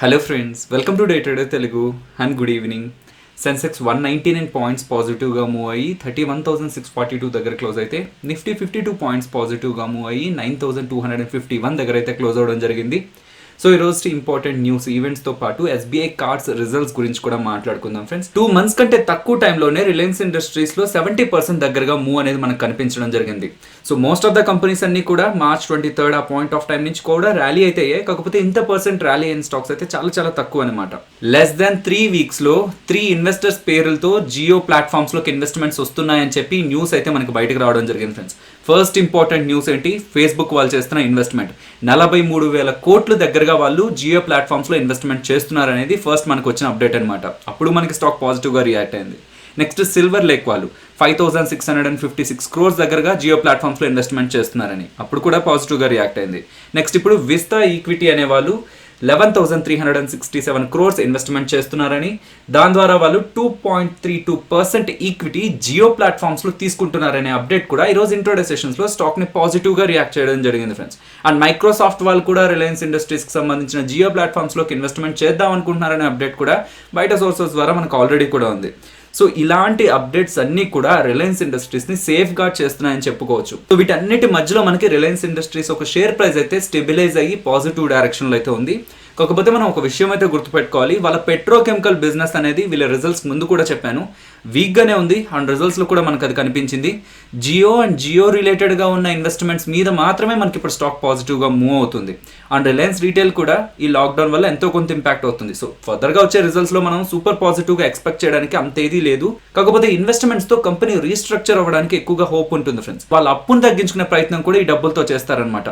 Hello friends, welcome to day trader Telugu and good evening. Sensex 199 points పాజిటివ్గా move అయ్యి 31,642 దగ్గర close అయితే, నిఫ్టీ 52 పాయింట్స్ పాజిటివ్గా మూవ్ అయ్యి 9,251 దగ్గర అయితే క్లోజ్ అవ్వడం జరిగింది. సో ఈ రోజు ఇంపార్టెంట్ న్యూస్ ఈవెంట్స్తో పాటు ఎస్బీఐ కార్డ్స్ రిజల్ట్స్ గురించి కూడా మాట్లాడుకుందాం ఫ్రెండ్స్. 2 months కంటే తక్కువ టైంలోనే రిలయన్స్ ఇండస్ట్రీస్లో 70% దగ్గరగా మూవ్ అనేది మనకు కనిపించడం జరిగింది. So most of the companies అన్ని కూడా March 23 ఆ పాయింట్ ఆఫ్ టైం నుంచి కూడా ర్యాలీ అయితే అయ్యాయి. కాకపోతే ఇంత పర్సెంట్ ర్యాలీ అయిన స్టాక్స్ అయితే చాలా తక్కువ అనమాట. లెస్ దాన్ 3 weeksలో 3 ఇన్వెస్టర్స్ పేర్లతో జియో ప్లాట్ఫామ్స్లోకి ఇన్వెస్ట్మెంట్స్ వస్తున్నాయని చెప్పి న్యూస్ అయితే మనకి బయటకు రావడం జరిగింది ఫ్రెండ్స్. ఫస్ట్ ఇంపార్టెంట్ న్యూస్ ఏంటి? ఫేస్బుక్ వాళ్ళు చేస్తున్న ఇన్వెస్ట్మెంట్ 43,000 కోట్ల దగ్గరగా వాళ్ళు జియో ప్లాట్ఫామ్స్లో ఇన్వెస్ట్మెంట్ చేస్తున్నారు అనేది ఫస్ట్ మనకు వచ్చిన అప్డేట్ అనమాట. అప్పుడు మనకి స్టాక్ పాజిటివ్గా రియాక్ట్ అయింది. నెక్స్ట్ సిల్వర్ లేక్ వాళ్ళు 5,656 crores దగ్గరగా జియో ప్లాట్ఫామ్స్లో ఇన్వెస్ట్మెంట్ చేస్తున్నారని అప్పుడు కూడా పాజిటివ్గా రియాక్ట్ అయింది. నెక్స్ట్ ఇప్పుడు విస్తా ఈక్విటీ అనే వాళ్ళు 11,367 crores ఇన్వెస్ట్మెంట్ చేస్తున్నారని, దాని ద్వారా వాళ్ళు 2.32% ఈక్విటీ జియో ప్లాట్ఫామ్స్లో తీసుకుంటున్నారనే అప్డేట్ కూడా ఈరోజు ఇంట్రోడే సెషన్స్లో స్టాక్ని పాజిటివ్గా రియాక్ట్ చేయడం జరిగింది ఫ్రెండ్స్. అండ్ మైక్రోసాఫ్ట్ వాళ్ళు కూడా రిలయన్స్ ఇండస్ట్రీస్కి సంబంధించిన జియో ప్లాట్ఫామ్స్లోకి ఇన్వెస్ట్మెంట్ చేద్దాం అనుకుంటున్నారనే అప్డేట్ కూడా బయట సోర్సెస్ ద్వారా మనకు ఆల్రెడీ కూడా ఉంది. సో ఇలాంటి అప్డేట్స్ అన్నీ కూడా రిలయన్స్ ఇండస్ట్రీస్ని సేఫ్ గార్డ్ చేస్తున్నాయని చెప్పుకోవచ్చు. సో వీటన్నిటి మధ్యలో మనకి రిలయన్స్ ఇండస్ట్రీస్ ఒక షేర్ ప్రైస్ అయితే స్టెబిలైజ్ అయ్యి పాజిటివ్ డైరెక్షన్లో అయితే ఉంది. కాకపోతే మనం ఒక విషయం అయితే గుర్తుపెట్టుకోవాలి, వాళ్ళ పెట్రోకెమికల్ బిజినెస్ అనేది వీళ్ళ రిజల్ట్స్ ముందు కూడా చెప్పాను వీక్గానే ఉంది. అండ్ రిజల్ట్స్లో కూడా మనకు అది కనిపించింది. జియో అండ్ జియో రిలేటెడ్గా ఉన్న ఇన్వెస్ట్మెంట్స్ మీద మాత్రమే మనకి ఇప్పుడు స్టాక్ పాజిటివ్గా మూవ్ అవుతుంది. అండ్ రిలయన్స్ రీటైల్ కూడా ఈ లాక్డౌన్ వల్ల ఎంతో కొంత ఇంపాక్ట్ అవుతుంది. సో ఫర్దర్గా వచ్చే రిజల్ట్స్లో మనం సూపర్ పాజిటివ్గా ఎక్స్పెక్ట్ చేయడానికి అంతేదీ లేదు. కాకపోతే ఇన్వెస్ట్మెంట్స్తో కంపెనీ రీస్ట్రక్చర్ అవ్వడానికి ఎక్కువగా హోప్ ఉంటుంది ఫ్రెండ్స్. వాళ్ళ అప్పును తగ్గించుకునే ప్రయత్నం కూడా ఈ డబ్బులతో చేస్తారనమాట.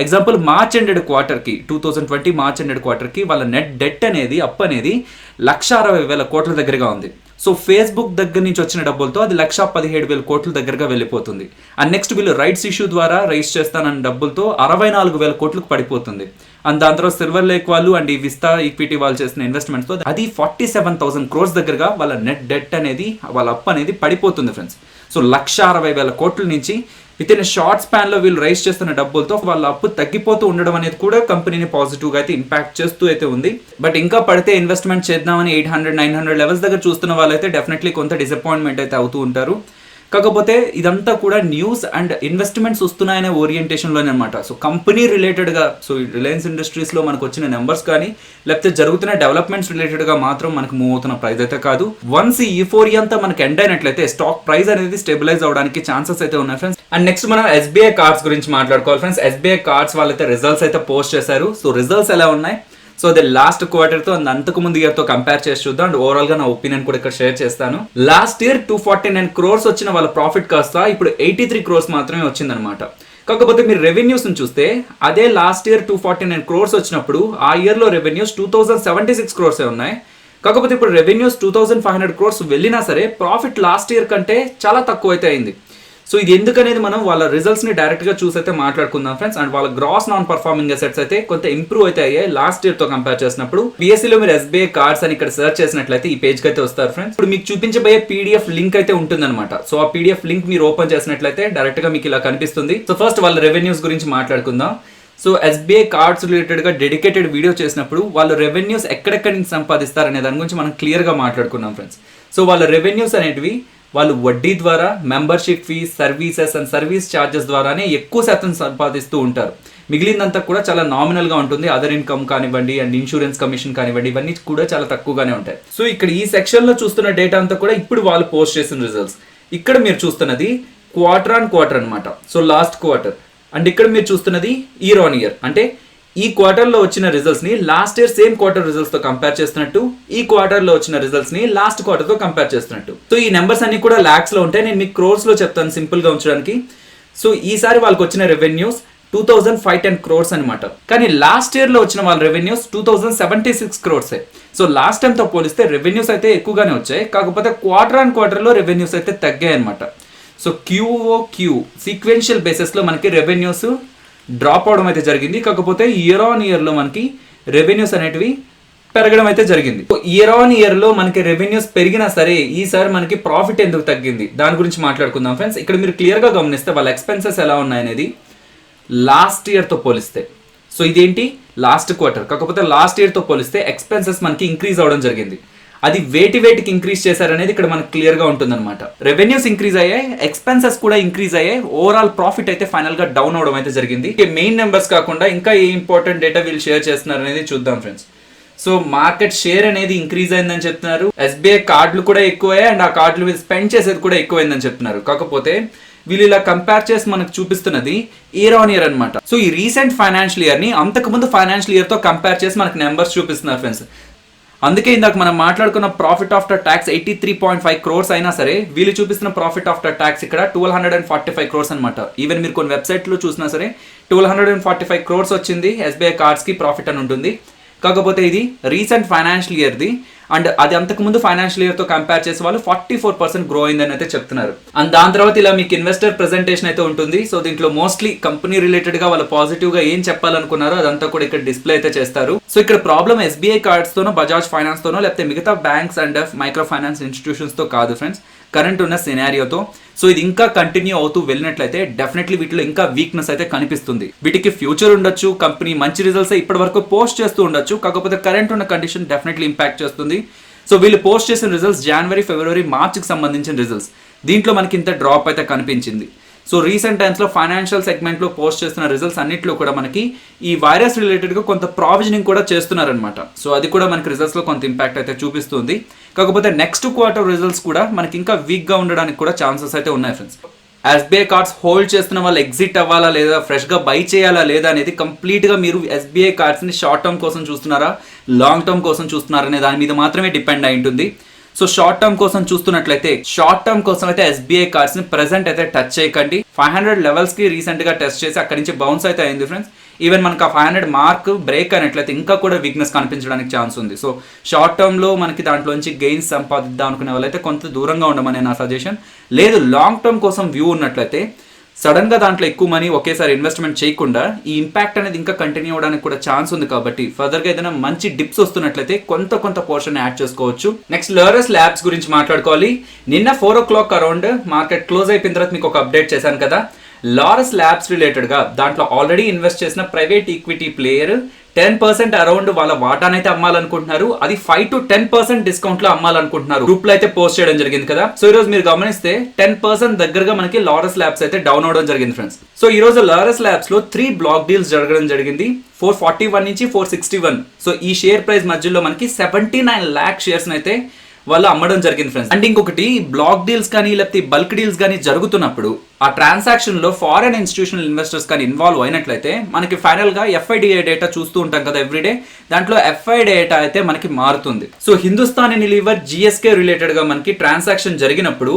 ఎగ్జాంపుల్ మార్చ్ ఎండెడ్ క్వార్టర్కి 2020 మార్చ్ ఎండెడ్ క్వార్టర్కి వాళ్ళ నెట్ డెట్ అనేది అప్ అనేది 1,60,000 కోట్ల దగ్గరగా ఉంది. సో ఫేస్బుక్ దగ్గర నుంచి వచ్చిన డబ్బులతో అది 1,17,000 కోట్ల దగ్గరగా వెళ్ళిపోతుంది. అండ్ నెక్స్ట్ వీళ్ళు రైట్స్ ఇష్యూ ద్వారా రైజ్ చేస్తానన్న డబ్బులతో 64,000 కోట్లకు పడిపోతుంది. అండ్ దాని తర్వాత సిల్వర్ లేక్ వాళ్ళు అండ్ ఈ విస్తా ఈక్విటీ వాళ్ళు చేసిన ఇన్వెస్ట్మెంట్స్తో అది 47,000 crores దగ్గరగా వాళ్ళ నెట్ డెట్ అనేది వాళ్ళ అప్ అనేది పడిపోతుంది ఫ్రెండ్స్. సో 1,60,000 కోట్ల నుంచి విత్ ఇన్ షార్ట్ స్పాన్లో వీళ్ళు రైజ్ చేస్తున్న డబ్బులతో వాళ్ళ అప్పు తగ్గిపోతూ ఉండడం అనేది కూడా కంపెనీని పాజిటివ్గా అయితే ఇంపాక్ట్ చేస్తూ అయితే ఉంది. బట్ ఇంకా పడితే ఇన్వెస్ట్మెంట్ చేద్దామని 800-900 లెవెల్స్ దగ్గర చూస్తున్న వాళ్ళైతే డెఫినెట్లీ కొంత డిసప్పాయింట్మెంట్ అయితే అవుతూ ఉంటారు. కాకపోతే ఇదంతా కూడా న్యూస్ అండ్ ఇన్వెస్ట్మెంట్స్ వస్తున్నాయనే ఓరియంటేషన్లోనే అనమాట. సో కంపెనీ రిలేటెడ్గా సో రిలయన్స్ ఇండస్ట్రీస్లో మనకు వచ్చిన నెంబర్స్ కానీ లేకపోతే జరుగుతున్న డెవలప్మెంట్స్ రిలేటెడ్గా మాత్రం మనకు మూవ్ అవుతున్న ప్రైస్ అయితే కాదు. వన్స్ ఈ యూఫోరియా అంతా మనకు ఎండ్ అయినట్లయితే స్టాక్ ప్రైస్ అనేది స్టెబిలైజ్ అవడానికి ఛాన్సెస్ అయితే ఉన్నాయి ఫ్రెండ్స్. అండ్ నెక్స్ట్ మనం ఎస్బీఐ కార్డ్స్ గురించి మాట్లాడుకోవాలి ఫ్రెండ్స్. ఎస్బీఐ కార్డ్స్ వాళ్ళైతే రిజల్ట్స్ అయితే పోస్ట్ చేశారు. సో రిజల్ట్స్ ఎలా ఉన్నాయి? సో అది లాస్ట్ క్వార్టర్తో అంతకు ముందు ఇయర్తో కంపేర్ చేసి చూద్దాం. అండ్ ఓవరాల్గా నా ఒపీనియన్ కూడా ఇక్కడ షేర్ చేస్తాను. లాస్ట్ ఇయర్ 249 crores వచ్చిన వాళ్ళ ప్రాఫిట్ కాస్త ఇప్పుడు 83 crores మాత్రమే వచ్చిందనమాట. కాకపోతే మీరు రెవెన్యూస్ని చూస్తే అదే లాస్ట్ ఇయర్ 249 crores వచ్చినప్పుడు ఆ ఇయర్లో రెవెన్యూస్ 2,076 crores ఉన్నాయి. కాకపోతే ఇప్పుడు రెవెన్యూస్ 2,500 crores వెళ్ళినా సరే ప్రాఫిట్ లాస్ట్ ఇయర్ కంటే చాలా తక్కువ అయితే అయింది. సో ఇది ఎందుకనేది మనం వాళ్ళ రిజల్ట్స్ని డైరెక్ట్గా చూసి అయితే మాట్లాడుకుందాం ఫ్రెండ్స్. అండ్ వాళ్ళ గ్రాస్ నాన్ పర్ఫార్మింగ్ అసెట్స్ అయితే కొంత ఇంప్రూవ్ అయితే అయ్యాయి లాస్ట్ ఇయర్తో కంపేర్ చేసినప్పుడు. పిఎస్సీలో మీరు ఎస్బీఐ కార్డ్స్ అని ఇక్కడ సెర్చ్ చేసినట్లయితే ఈ పేజ్కి అయితే వస్తారు ఫ్రెండ్స్. ఇప్పుడు మీకు చూపించబోయే పీడిఎఫ్ లింక్ అయితే ఉంటుందన్నమాట. సో ఆ పీడిఎఫ్ లింక్ మీరు ఓపెన్ చేసినట్లయితే డైరెక్ట్గా మీకు ఇలా కనిపిస్తుంది. సో ఫస్ట్ వాళ్ళ రెవెన్యూస్ గురించి మాట్లాడుకుందాం. సో ఎస్బీఐ కార్డ్స్ రిలేటెడ్గా డెడికేటెడ్ వీడియో చేసినప్పుడు వాళ్ళు రెవెన్యూస్ ఎక్కడెక్కడి నుంచి సంపాదిస్తారనే దాని గురించి మనం క్లియర్గా మాట్లాడుకున్నాం ఫ్రెండ్స్. సో వాళ్ళ రెవెన్యూస్ అనేటివి వాళ్ళు వడ్డీ ద్వారా, membership fees, services and service charges ద్వారానే ఎక్కువ శాతం సంపాదిస్తూ ఉంటారు. మిగిలిందంతా కూడా చాలా నామినల్గా ఉంటుంది. అదర్ ఇన్కమ్ కానివ్వండి అండ్ ఇన్సూరెన్స్ కమిషన్ కానివ్వండి ఇవన్నీ కూడా చాలా తక్కువగానే ఉంటాయి. సో ఇక్కడ ఈ సెక్షన్లో చూస్తున్న డేటా అంతా కూడా ఇప్పుడు వాళ్ళు పోస్ట్ చేసిన రిజల్ట్స్. ఇక్కడ మీరు చూస్తున్నది క్వార్టర్ ఆన్ క్వార్టర్ అనమాట. So last quarter. అండ్ ఇక్కడ మీరు చూస్తున్నది ఇయర్ ఆన్ ఇయర్. అంటే ఈ క్వార్టర్లో వచ్చిన రిజల్ట్స్ని లాస్ట్ ఇయర్ సేమ్ క్వార్టర్ రిజల్ట్స్తో కంపేర్ చేస్తున్నట్టు, ఈ క్వార్టర్లో వచ్చిన రిజల్ట్స్ని లాస్ట్ క్వార్టర్తో కంపేర్ చేస్తున్నట్టు. సో ఈ నెంబర్స్ అన్ని కూడా ల్యాక్స్లో ఉంటాయి. నేను మీకు క్రోర్స్లో చెప్తాను సింపుల్గా ఉంచడానికి. సో ఈసారి వాళ్ళకి వచ్చిన రెవెన్యూస్ 2,510 crores అనమాట. కానీ లాస్ట్ ఇయర్లో వచ్చిన వాళ్ళ రెవెన్యూస్ 2,076 crores. సో లాస్ట్ టైంతో పోలిస్తే రెవెన్యూస్ అయితే ఎక్కువగానే వచ్చాయి. కాకపోతే క్వార్టర్ ఆన్ క్వార్టర్లో రెవెన్యూస్ అయితే తగ్గాయి అనమాట. సో క్యూఓక్యూ సీక్వెన్షియల్ బేసిస్లో మనకి రెవెన్యూస్ డ్రాప్ అవడం అయితే జరిగింది. కాకపోతే ఇయర్ ఆన్ ఇయర్లో మనకి రెవెన్యూస్ అనేటివి పెరగడం అయితే జరిగింది. ఇయర్ ఆన్ ఇయర్లో మనకి రెవెన్యూస్ పెరిగినా సరే ఈసారి మనకి ప్రాఫిట్ ఎందుకు తగ్గింది దాని గురించి మాట్లాడుకుందాం ఫ్రెండ్స్. ఇక్కడ మీరు క్లియర్గా గమనిస్తే వాళ్ళ ఎక్స్పెన్సెస్ ఎలా ఉన్నాయనేది లాస్ట్ ఇయర్తో పోలిస్తే సో ఇదేంటి లాస్ట్ క్వార్టర్, కాకపోతే లాస్ట్ ఇయర్తో పోలిస్తే ఎక్స్పెన్సెస్ మనకి ఇంక్రీజ్ అవడం జరిగింది. అది వేటికి ఇంక్రీజ్ చేశారనేది ఇక్కడ మనకు క్లియర్గా ఉంటుందన్నమాట. రెవెన్యూస్ ఇంక్రీజ్ అయ్యాయి, ఎక్స్పెన్సెస్ కూడా ఇంక్రీజ్ అయ్యాయి, ఓవరాల్ ప్రాఫిట్ అయితే ఫైనల్గా డౌన్ అవడం అయితే జరిగింది. మెయిన్ నెంబర్స్ కాకుండా ఇంకా ఏ ఇంపార్టెంట్ డేటా వీళ్ళు షేర్ చేస్తున్నారు అనేది చూద్దాం ఫ్రెండ్స్. సో మార్కెట్ షేర్ అనేది ఇంక్రీజ్ అయిందని చెప్తున్నారు. ఎస్బీఐ కార్డులు కూడా ఎక్కువయ్యాయి అండ్ ఆ కార్డులు మీద స్పెండ్ చేసేది కూడా ఎక్కువైందని చెప్తున్నారు. కాకపోతే వీళ్ళు ఇలా కంపేర్ చేసి మనకు చూపిస్తున్నది ఇయర్ ఆన్ ఇయర్ అనమాట. సో ఈ రీసెంట్ ఫైనాన్షియల్ ఇయర్ ని అంతకుముందు ఫైనాన్షియల్ ఇయర్ తో కంపేర్ చేసి మనకు నెంబర్స్ చూపిస్తున్నారు ఫ్రెండ్స్. అందుకే ఇందాక మనం మాట్లాడుకున్న ప్రాఫిట్ ఆఫ్టర్ ట్యాక్స్ 83.5 crores అయినా సరే వీళ్ళు చూపిస్తున్న ప్రాఫిట్ ఆఫ్టర్ ట్యాక్స్ ఇక్కడ 1245 crores అనమాట. ఈవెన్ మీరు కొన్ని వెబ్సైట్లో చూసినా సరే 1245 crores వచ్చింది ఎస్బీఐ కార్డ్స్ కి ప్రాఫిట్ అని ఉంటుంది. కాకపోతే ఇది రీసెంట్ ఫైనాన్షియల్ ఇయర్ది అండ్ అది అంతకుముందు ఫైనాన్షియల్ ఇయర్ తో కంపేర్ చేసే వాళ్ళు 44% గ్రో అయిందని అయితే చెప్తున్నారు. అండ్ దాని తర్వాత ఇలా మీకు ఇన్వెస్టర్ ప్రెజెంటేషన్ అయితే ఉంటుంది. సో దీంట్లో మోస్ట్లీ కంపెనీ రిలేటెడ్ గా వాళ్ళు పాజిటివ్ గా ఏం చెప్పాలనుకున్నారో అదంతా కూడా ఇక్కడ డిస్ప్లే అయితే చేస్తారు. సో ఇక్కడ ప్రాబ్లం ఎస్బీఐ కార్డ్స్ తోనో బజాజ్ ఫైనాన్స్ తోనో లేకపోతే మిగతా banks and micro finance institutions తో కాదు ఫ్రెండ్స్, కరెంట్ ఉన్న సినారియోతో. సో ఇది ఇంకా కంటిన్యూ అవుతూ వెళ్ళినట్లయితే డెఫినెట్లీ వీటిలో ఇంకా వీక్నెస్ అయితే కనిపిస్తుంది. వీటికి ఫ్యూచర్ ఉండొచ్చు, కంపెనీ మంచి రిజల్ట్స్ ఇప్పటి వరకు పోస్ట్ చేస్తూ ఉండొచ్చు, కాకపోతే కరెంట్ ఉన్న కండిషన్ డెఫినెట్లీ ఇంపాక్ట్ చేస్తుంది. సో వీళ్ళు పోస్ట్ చేసిన రిజల్ట్స్ జనవరి, ఫిబ్రవరి, మార్చికి సంబంధించిన రిజల్ట్స్, దీంట్లో మనకి ఇంత డ్రాప్ అయితే కనిపించింది. సో రీసెంట్ టైమ్స్లో ఫైనాన్షియల్ సెగ్మెంట్లో పోస్ట్ చేస్తున్న రిజల్ట్స్ అన్నింటిలో కూడా మనకి ఈ వైరస్ రిలేటెడ్గా కొంత ప్రావిజనింగ్ కూడా చేస్తున్నారనమాట. సో అది కూడా మనకి రిజల్ట్స్లో కొంత ఇంపాక్ట్ అయితే చూపిస్తుంది. కాకపోతే నెక్స్ట్ క్వార్టర్ రిజల్ట్స్ కూడా మనకి ఇంకా వీక్గా ఉండడానికి కూడా ఛాన్సెస్ అయితే ఉన్నాయి ఫ్రెండ్స్. ఎస్బీఐ కార్డ్స్ హోల్డ్ చేస్తున్న వాళ్ళు ఎగ్జిట్ అవ్వాలా లేదా, ఫ్రెష్గా బై చేయాలా లేదా అనేది కంప్లీట్గా మీరు ఎస్బీఐ కార్డ్స్ని షార్ట్ టర్మ్ కోసం చూస్తున్నారా, లాంగ్ టర్మ్ కోసం చూస్తున్నారా అనే దాని మీద మాత్రమే డిపెండ్ అయి ఉంటుంది. సో షార్ట్ టర్మ్ కోసం చూస్తున్నట్లయితే షార్ట్ టర్మ్ కోసం అయితే ఎస్బీఐ కార్డ్స్ ని ప్రెసెంట్ అయితే టచ్ చేయకండి. 500 లెవెల్స్ కి రీసెంట్ గా టెస్ట్ చేసి అక్కడి నుంచి బౌన్స్ అయితే అయింది ఫ్రెండ్స్. ఈవెన్ మనకు ఆ 500 మార్క్ బ్రేక్ అయినట్లయితే ఇంకా కూడా వీక్నెస్ కనిపించడానికి ఛాన్స్ ఉంది. సో షార్ట్ టర్మ్ లో మనకి దాంట్లోంచి గెయిన్స్ సంపాదిద్దాం అనుకునే వాళ్ళైతే కొంత దూరంగా ఉండమని నా సజెషన్. లేదు లాంగ్ టర్మ్ కోసం వ్యూ ఉన్నట్లయితే సడన్ గా దాంట్లో ఎక్కువ మనీ ఒకేసారి ఇన్వెస్ట్మెంట్ చేయకుండా ఈ ఇంపాక్ట్ అనేది ఇంకా కంటిన్యూ అవడానికి కూడా ఛాన్స్ ఉంది. కాబట్టి ఫర్దర్ గా ఏదైనా మంచి డిప్స్ వస్తున్నట్లయితే కొంత పోర్షన్ యాడ్ చేసుకోవచ్చు. నెక్స్ట్ లారస్ ల్యాబ్స్ గురించి మాట్లాడుకోవాలి. నిన్న 4 o'clock అరౌండ్ మార్కెట్ క్లోజ్ అయిపోయిన తర్వాత మీకు ఒక అప్డేట్ చేశాను కదా. లారస్ ల్యాబ్స్ రిలేటెడ్ గా దాంట్లో ఆల్రెడీ ఇన్వెస్ట్ చేసిన ప్రైవేట్ ఈక్విటీ ప్లేయర్ 10% అరౌండ్ వాళ్ళ వాటానైతే అమ్మాలనుకుంటున్నారు. అది 5 to 10% డిస్కౌంట్ లో అమ్మాలనుకుంటున్నారు. గ్రూప్ లో అయితే పోస్ట్ చేయడం జరిగింది కదా. సో ఈ రోజు మీరు గమనిస్తే 10% దగ్గరగా మనకి లారస్ ల్యాబ్స్ అయితే డౌన్ అవడం జరిగింది ఫ్రెండ్స్. సో ఈ రోజు లారస్ ల్యాబ్స్ లో 3 బ్లాక్ డీల్స్ జరగడం జరిగింది. 441 నుంచి 461. సో ఈ షేర్ ప్రైస్ మధ్యలో మనకి 79 lakh షేర్స్ అయితే వాళ్ళు అమ్మడం జరిగింది ఫ్రెండ్స్. అండ్ ఇంకొకటి బ్లాక్ డీల్స్ కానీ లేకపోతే బల్క్ డీల్స్ కానీ జరుగుతున్నప్పుడు ఆ ట్రాన్సాక్షన్ లో ఫారెన్ ఇన్స్టిట్యూషనల్ ఇన్వెస్టర్స్ కానీ ఇన్వాల్వ్ అయినట్లయితే మనకి ఫైనల్ గా ఎఫ్ఐడిఐ డేటా చూస్తూ ఉంటాం కదా ఎవ్రీడే. దాంట్లో ఎఫ్ఐ డేటా అయితే మనకి మారుతుంది. So Hindustan Unilever GSK related గా మనకి ట్రాన్సాక్షన్ జరిగినప్పుడు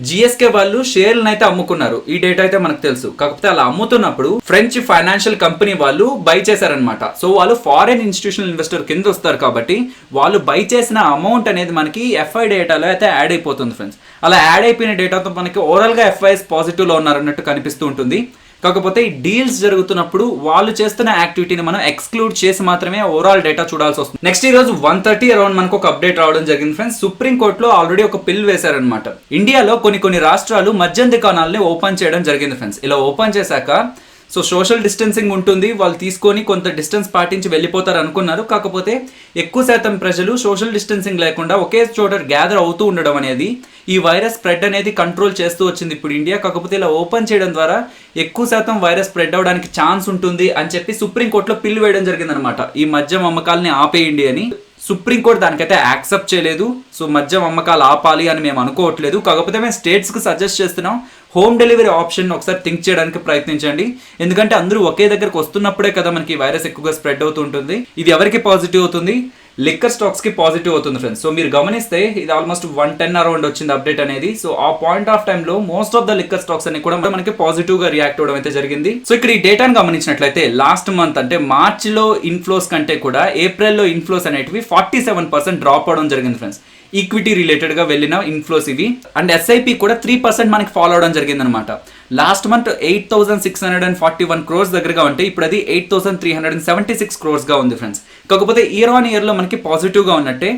జిఎస్కే వాళ్ళు షేర్లను అయితే అమ్ముకున్నారు. ఈ డేటా అయితే మనకు తెలుసు. కాకపోతే అలా అమ్ముతున్నప్పుడు ఫ్రెంచ్ ఫైనాన్షియల్ కంపెనీ వాళ్ళు బై చేశారనమాట. సో వాళ్ళు ఫారెన్ ఇన్స్టిట్యూషనల్ ఇన్వెస్టర్ కింద వస్తారు కాబట్టి వాళ్ళు బై చేసిన అమౌంట్ అనేది మనకి ఎఫ్ఐ డేటాలో అయితే యాడ్ అయిపోతుంది ఫ్రెండ్స్. అలా యాడ్ అయిపోయిన డేటాతో మనకి ఓవరాల్ గా ఎఫ్ఐఎస్ పాజిటివ్ లో ఉన్నారన్నట్టు కనిపిస్తూ ఉంటుంది. కాకపోతే ఈ డీల్స్ జరుగుతున్నప్పుడు వాళ్ళు చేస్తున్న యాక్టివిటీని మనం ఎక్స్క్లూడ్ చేసి మాత్రమే ఓవరాల్ డేటా చూడాల్సి వస్తుంది. నెక్స్ట్ ఈ రోజు 1:30 అరౌండ్ మనకు ఒక అప్డేట్ రావడం జరిగింది ఫ్రెండ్స్. సుప్రీం కోర్టులో ఆల్రెడీ ఒక బిల్ వేశారనమాట. ఇండియాలో కొన్ని రాష్ట్రాలు మద్యం దుకాణాలని ఓపెన్ చేయడం జరిగింది ఫ్రెండ్స్. ఇలా ఓపెన్ చేశాక సో సోషల్ డిస్టెన్సింగ్ ఉంటుంది, వాళ్ళు తీసుకొని కొంత డిస్టెన్స్ పాటించి వెళ్ళిపోతారు అనుకున్నారు. కాకపోతే ఎక్కువ శాతం ప్రజలు సోషల్ డిస్టెన్సింగ్ లేకుండా ఒకే చోట గ్యాదర్ అవుతూ ఉండడం అనేది ఈ వైరస్ స్ప్రెడ్ అనేది కంట్రోల్ చేస్తూ వచ్చింది ఇప్పుడు ఇండియా. కాకపోతే ఇలా ఓపెన్ చేయడం ద్వారా ఎక్కువ శాతం వైరస్ స్ప్రెడ్ అవడానికి ఛాన్స్ ఉంటుంది అని చెప్పి సుప్రీంకోర్టులో పిల్లు వేయడం జరిగిందనమాట. ఈ మద్యం అమ్మకాలని ఆపేయండి అని. సుప్రీంకోర్టు దానికైతే యాక్సెప్ట్ చేయలేదు. సో మద్యం అమ్మకాలు ఆపాలి అని మేము అనుకోవట్లేదు. కాకపోతే మేము స్టేట్స్కి సజెస్ట్ చేస్తున్నాం హోమ్ డెలివరీ ఆప్షన్ ఒకసారి థింక్ చేయడానికి ప్రయత్నించండి. ఎందుకంటే అందరూ ఒకే దగ్గరకు వస్తున్నప్పుడే కదా మనకి వైరస్ ఎక్కువగా స్ప్రెడ్ అవుతూ ఉంటుంది. ఇది ఎవరికి పాజిటివ్ అవుతుంది? లిక్కర్ స్టాక్స్ కి పాజిటివ్ అవుతుంది ఫ్రెండ్స్. సో మీరు గమనిస్తే ఇది ఆల్మోస్ట్ 110 అరౌండ్ వచ్చింది అప్డేట్ అనేది. సో ఆ పాయింట్ ఆఫ్ టైమ్ లో most of the liquor stocks అన్ని కూడా మనకి పాజిటివ్ గా రియాక్ట్ అవడం అయితే జరిగింది. సో ఇక్కడ ఈ డేటాను గమనించినట్లయితే లాస్ట్ మంత్ అంటే మార్చ్ లో ఇన్ఫ్లోస్ కంటే కూడా ఏప్రిల్ లో ఇన్ఫ్లోస్ అనేటివి 47% డ్రాప్ అవడం జరిగింది ఫ్రెండ్స్. ఈక్విటీ రిలేటెడ్ గా వెళ్ళిన ఇన్ఫ్లోస్ ఇవి. అండ్ ఎస్ఐపి కూడా 3% మనకి ఫాలో అవడం జరిగింది అనమాట. లాస్ట్ మంత్ 8,641 crores దగ్గరగా ఉంటే ఇప్పుడు అది 8,376 crores గా ఉంది ఫ్రెండ్స్. కాకపోతే ఇయర్ ఆన్ ఇయర్ లో మనకి పాజిటివ్ గా ఉన్నట్టే.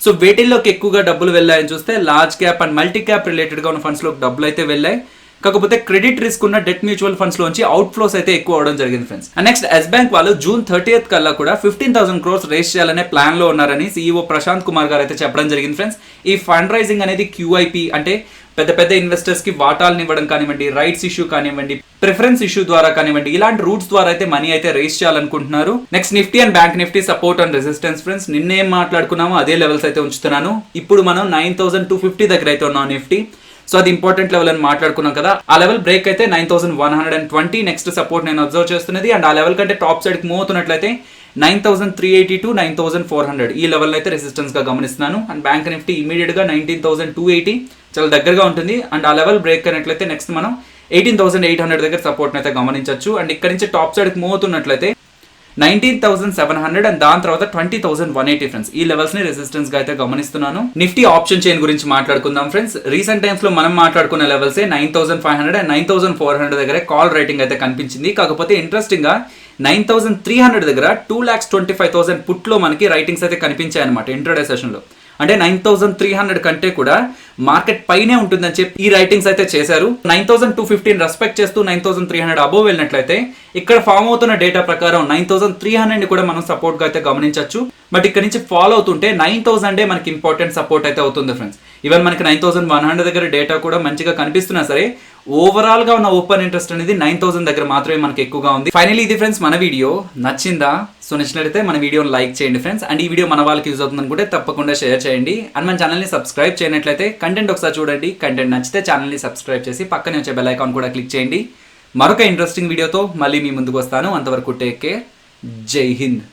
సో వేటిల్లోకి ఎక్కువగా డబ్బులు వెళ్ళాయని చూస్తే large cap and multi cap related గా ఉన్న ఫండ్స్ లో డబ్బులు అయితే వెళ్ళాయి. కాకపోతే క్రెడిట్ రిస్క్ ఉన్న డెట్ మ్యూచువల్ ఫండ్స్ లోంచి అవుట్ ఫ్లోస్ అయితే ఎక్కువ అవడం జరిగింది friends. And next Yes Bank వాళ్ళు జూన్ 30th కల్లా కూడా 15,000 crores రేస్ చేయాలనే ప్లాన్ లో ఉన్నారని CEO ప్రశాంత్ కుమార్ గారు అయితే చెప్పడం జరిగింది ఫ్రెండ్స్. ఈ ఫండ్ రైజింగ్ అనేది QIP అంటే పెద్ద పెద్ద ఇన్వెస్టర్స్ కి వాటాలను ఇవ్వడం కానివ్వండి, రైట్స్ ఇష్యూ కానివ్వండి, ప్రిఫరెన్స్ ఇష్యూ ద్వారా కానివ్వండి, ఇలాంటి రూట్స్ ద్వారా అయితే మనీ అయితే రేస్ చేయాలనుకుంటున్నారు. Next Nifty and bank Nifty support and resistance friends, నిన్నేం మాట్లాడుకున్నామో అదే లెవెల్స్ అయితే ఉంచుతున్నాను. ఇప్పుడు మనం 9,250 దగ్గర అయితే ఉన్నాం నిఫ్టీ. సో అది ఇంపార్టెంట్ లెవెల్ అని మాట్లాడుకున్నాం కదా, ఆ లెవెల్ బ్రేక్ అయితే 9,120 నెక్స్ట్ సపోర్ట్ నేను అబ్జర్వ్ చేస్తున్నది. అండ్ ఆ లెవెల్ కంటే టాప్ సైడ్ కి మూవ్ అవుతున్నట్లయితే 9,380 to 9,400 ఈ లెవెల్ అయితే రెసిస్టెన్స్ గా గమనిస్తున్నాను. అండ్ బ్యాంక్ నిఫ్టీ ఇమీడియట్ గా 19,280 చాలా దగ్గరగా ఉంటుంది. అండ్ ఆ లెవెల్ బ్రేక్ అయినట్లయితే నెక్స్ట్ మనం 18,800 దగ్గర సపోర్ట్ అయితే గమనించవచ్చు. అండ్ ఇక్కడ నుంచి టాప్ సైడ్ కి మూవ్ అవుతున్నట్లయితే 19,700 అండ్ దాని తర్వాత 20,180 ఫ్రెండ్స్, ఈ లెవెల్స్ ని రెసిస్టెన్స్ గా అయితే గమనిస్తున్నాను. నిఫ్టీ ఆప్షన్ చైన్ గురించి మాట్లాడుకుందాం ఫ్రెండ్స్. రీసెంట్ టైమ్స్ లో మనం మాట్లాడుకున్న లెవెల్స్ 9,500 అండ్ 9,400 దగ్గర కాల్ రైటింగ్ అయితే కనిపించింది. కాకపోతే ఇంట్రెస్టింగ్ గా 9,300 దగ్గర 2,25,000 పుట్ లో మనకి రైటింగ్స్ అయితే కనిపించాయి అనమాట ఇంట్రాడే సెషన్ లో. అంటే 9,300 కంటే కూడా మార్కెట్ పైనే ఉంటుందని చెప్పి ఈ రైటింగ్స్ అయితే చేశారు. 9,215 రెస్పెక్ట్ చేస్తూ 9,300 అబోవ్ వెళ్ళినట్లయితే ఇక్కడ ఫామ్ అవుతున్న డేటా ప్రకారం 9,300 ని కూడా మనం సపోర్ట్ గా అయితే గమనించవచ్చు. బట్ ఇక్కడ నుంచి ఫాలో అవుతుంటే 9,000 మనకి ఇంపార్టెంట్ సపోర్ట్ అయితే అవుతుంది ఫ్రెండ్స్. ఈవెన్ మనకి 9,100 దగ్గర డేటా కూడా మంచిగా కనిపిస్తున్నా సరే ఓవరాల్ గా ఉన్న ఓపెన్ ఇంట్రెస్ట్ అనేది 9,000 దగ్గర మాత్రమే మనకి ఎక్కువగా ఉంది. ఫైనల్లీ ఇది ఫ్రెండ్స్ మన వీడియో నచ్చిందా? సో నచ్చినట్లయితే మన వీడియోని లైక్ చేయండి ఫ్రెండ్స్. అండ్ ఈ వీడియో మన వాళ్ళకి యూజ్ అవుతుంది అనుకుంటే తప్పకుండా షేర్ చేయండి. అండ్ మన ఛానల్ని సబ్స్క్రైబ్ చేయనట్లయితే కంటెంట్ ఒకసారి చూడండి. కంటెంట్ నచ్చితే ఛానల్ని సబ్స్క్రైబ్ చేసి పక్కనే వచ్చే బెల్ ఐకాన్ కూడా క్లిక్ చేయండి. మరొక ఇంట్రెస్టింగ్ వీడియోతో మళ్ళీ మీ ముందుకు వస్తాను. అంతవరకు టేక్ కేర్. జై హింద్.